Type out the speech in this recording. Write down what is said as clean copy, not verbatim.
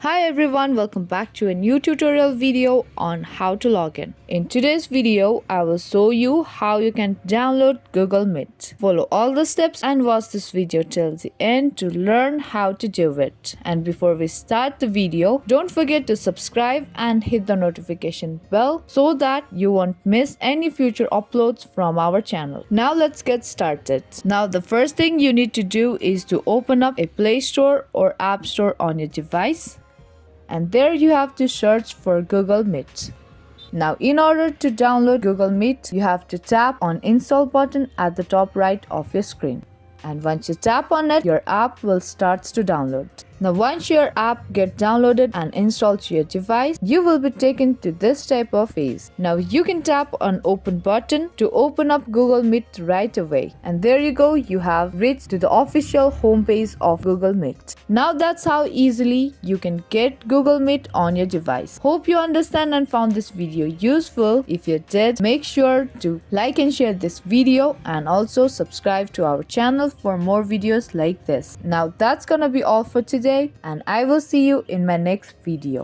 Hi everyone, welcome back to a new tutorial video on how to log in. In today's video, I will show you how you can download Google Meet. Follow all the steps and watch this video till the end to learn how to do it. And before we start the video, don't forget to subscribe and hit the notification bell so that you won't miss any future uploads from our channel. Now let's get started. Now the first thing you need to do is to open up a Play Store or App Store on your device. And there you have to search for Google Meet. Now in order to download Google Meet, you have to tap on install button at the top right of your screen. And once you tap on it, your app will start to download. Now once your app gets downloaded and installed to your device, you will be taken to this type of page. Now you can tap on open button to open up Google Meet right away. And there you go, you have reached to the official homepage of Google Meet. Now that's how easily you can get Google Meet on your device. Hope you understand and found this video useful. If you did, make sure to like and share this video and also subscribe to our channel for more videos like this. Now that's gonna be all for today, and I will see you in my next video.